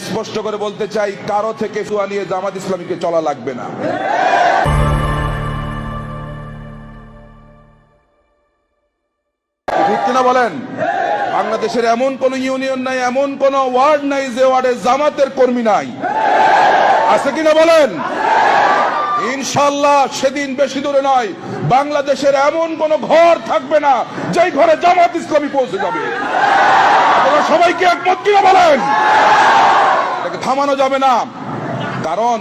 স্পষ্ট করে বলতে চাই, কারো থেকে সুয়া নিয়ে জামাত ইসলামীকে চলা লাগবে না। ঠিক কিনা বলেন? বাংলাদেশের এমন কোন ইউনিয়ন নাই, এমন কোন ওয়ার্ড নাই যে ওয়ার্ডে জামাতের কর্মী নাই। আছে কিনা বলেন? ইনশাআল্লাহ সেদিন বেশি দূরে নয়, বাংলাদেশের এমন কোন ঘর থাকবে না যেই ঘরে জামাত ইসলামী পৌঁছে যাবে। আপনারা সবাইকে একমত কিনা বলেন? এটাকে থামানো যাবে না, কারণ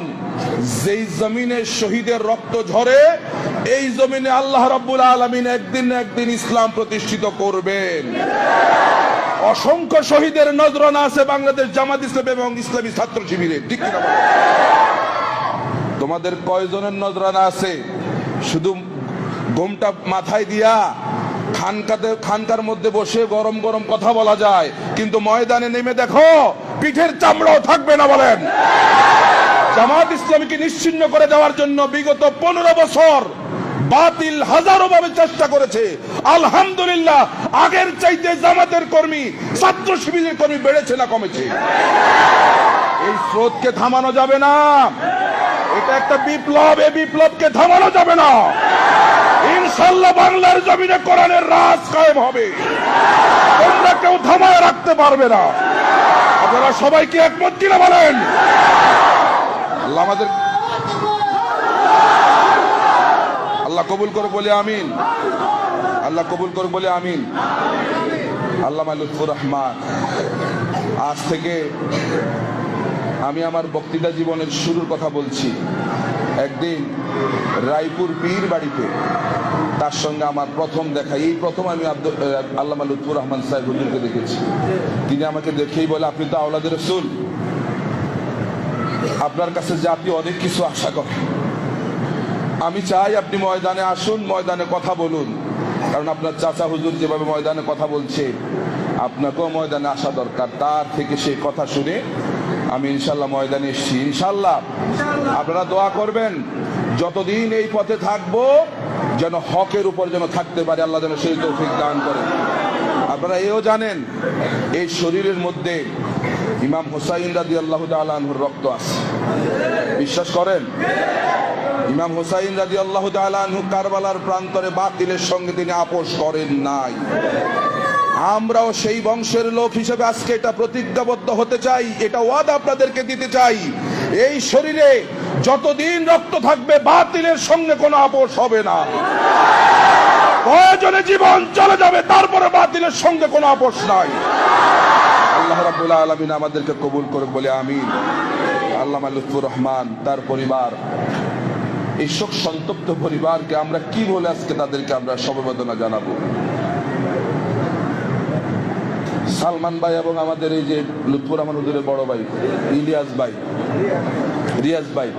যেই জমিনে শহীদের রক্ত ঝরে, এই জমিনে আল্লাহ রাব্বুল আলামিন একদিন না একদিন ইসলাম প্রতিষ্ঠিত করবেন। অসংখ্য শহীদের নজরানা আছে বাংলাদেশ জামাত ইসলামী এবং ইসলামী ছাত্র শিবিরের। ঠিক কিনা বলেন? তোমাদের কয়জনের নজরানা আছে? শুধু গোমটা মাথায় দিয়া খানকার মধ্যে বসে গরম গরম কথা বলা যায়, কিন্তু ময়দানে নেমে দেখো পিঠের চামড়াও থাকবে না। বলেন, জামাত ইসলামীকে নিশ্চিহ্ন করে দেওয়ার জন্য বিগত 15 বছর বাতিল হাজারো ভাবে চেষ্টা করেছে। আলহামদুলিল্লাহ, আগের চাইতে জামাতের কর্মী, ছাত্র শিবিরের কর্মী বেড়েছে না কমেছে? এই স্রোতকে থামানো যাবে না। এটা একটা বিপ্লব, এই বিপ্লবকে থামানো যাবে না। ইনশাআল্লাহ বাংলার জমিনে কোরআনের রাজ কায়েম হবে, তোমরা কেউ থামায় রাখতে পারবে না। আপনারা সবাইকে একমত কিনা বলেন? আল্লাহ আমাদের আল্লাহ কবুল করে বলে আমিন। আল্লাহ কবুল করে বলে আমিন। আল্লামা লুৎফুর রহমান, আজ থেকে আমি আমার বক্তৃতা জীবনের শুরুর কথা বলছি। একদিন রায়পুর পীর বাড়িতে তার সঙ্গে আমার প্রথম দেখা, এই প্রথম আমি আল্লামা লুৎফুর রহমান সাহেব হুজুরকে দেখেছি। তিনি আমাকে দেখেই বলে, আপনি তো আওলাদের রাসূল, আপনার কাছে যে আপনি অনেক কিছু আশা করেন, আমি চাই আপনি ময়দানে আসুন, ময়দানে কথা বলুন। কারণ আপনার চাচা হুজুর যেভাবে ময়দানে কথা বলছে, আপনাকেও ময়দানে আসা দরকার। তার থেকে সেই কথা শুনে আমি ইনশাল্লাহ ময়দানে এসেছি। ইনশাল্লাহ আপনারা দোয়া করবেন, যতদিন এই পথে থাকবো যেন হকের উপর যেন থাকতে পারে, আল্লাহ যেন সেই তৌফিক দান করেন। আপনারা এও জানেন, এই শরীরের মধ্যে ইমাম হুসাইন রাদিয়াল্লাহু তাআলা আনহুর রক্ত আছে। বিশ্বাস করেন? ইমাম হুসাইন রাদিয়াল্লাহু তাআলা আনহু কারবালার প্রান্তরে বাতিলের সঙ্গে তিনি আপোষ করেন নাই। আমরাও সেই বংশের লোক হিসেবে আজকে এটা প্রতিজ্ঞাবদ্ধ হতে চাই, এটা ওয়াদা আপনাদেরকে দিতে চাই, এই শরীরে যতদিন রক্ত থাকবে বাতিলের সঙ্গে কোনো আপোষ হবে না। প্রয়োজনে জীবন চলে যাবে, তারপরে বাতিলের সঙ্গে কোনো আপোষ নাই। আল্লাহ রাব্বুল আলামিন আমাদেরকে কবুল করে বলে আমিন। আল্লামা লুৎফুর রহমান, তার পরিবার, এই শোক সন্তপ্ত পরিবারকে আমরা কি বলে আজকে তাদেরকে আমরা সমবেদনা জানাবো। সালমান ভাই এবং আমাদের এই যে লুৎফুর রহমান হুজুরের বড় ভাই ইলিয়াস ভাই, রিয়াজ ভাই,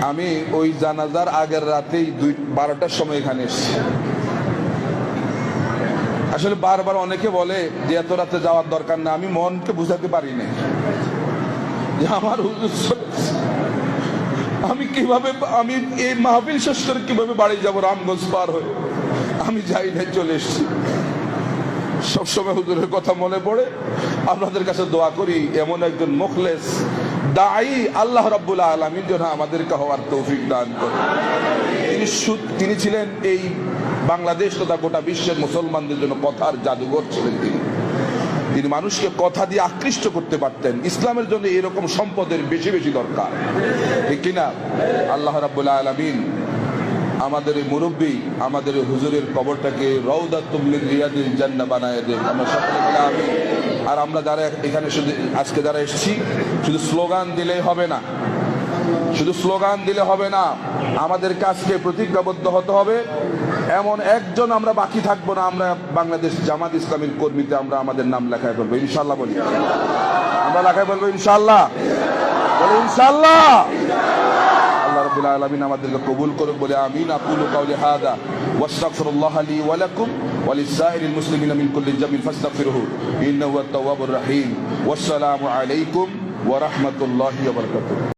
আমি ওই জানাজার আগের রাতেই 12টার সময় এখানে এসেছি। আসলে বারবার অনেকে বলে যে এত রাতে যাওয়ার দরকার না, আমি মনকে বুঝাতে পারি না যে আমার হুজুর, আমি কিভাবে, আমি এই মাহফিল শেষ করে কিভাবে বাড়ি যাবো রামগঞ্জ পার হয়ে, আমি যাই না, চলে এসেছি। সবসময় হুজুরের কথা মনে পড়ে, আপনাদের কাছে দোয়া করি এমন একজন মুখলেস দাঈ আল্লাহ রাব্বুল আলামিন যেন আমাদেরকে হওয়ার তৌফিক দান করেন। তিনি ছিলেন এই বাংলাদেশ তথা গোটা বিশ্বের মুসলমানদের জন্য কথার জাদুঘর ছিলেন। তিনি মানুষকে কথা দিয়ে আকৃষ্ট করতে পারতেন। ইসলামের জন্য এরকম সম্পদের বেশি বেশি দরকার, ঠিক কিনা? আল্লাহ রাব্বুল আলামিন আমাদের এই মুরব্বী, আমাদের হুজুরের কবরটাকে রওদাতুম মিন রিয়াদিল জান্নাহ বানায় দেন। আমরা সকলে বলে আমিন। আর আমরা যারা এখানে শুধু আজকে যারা এসেছি, শুধু স্লোগান দিলেই হবে না, শুধু স্লোগান দিলে হবে না, আমাদের কাজকে প্রতিজ্ঞাবদ্ধ হতে হবে। এমন একজন আমরা বাকি থাকবো না, আমরা বাংলাদেশ জামাত ইসলামীর কর্মীতে আমরা আমাদের নাম লেখায় ফেলবো ইনশাআল্লাহ। বলি আমরা লেখায় বলবো ইনশাআল্লাহ, বলে ইনশাআল্লাহ। আল্লাহ রাব্বুল আলামিন আমাদেরকে কবুল করুন বলে আমিন। আকুলু কাওলি হাদা ওয়াস্তাগফিরুল্লাহ লি ওয়া লাকুম ওয়া লিসাইরিল মুসলিমিনা মিন কুল্লি যামিন ফাস্তাগফিরুহু ইন্নাহু আত-তাওয়াবুর রহিম। ওয়াসসালামু আলাইকুম ওয়া রাহমাতুল্লাহি ওয়া বারাকাতুহু।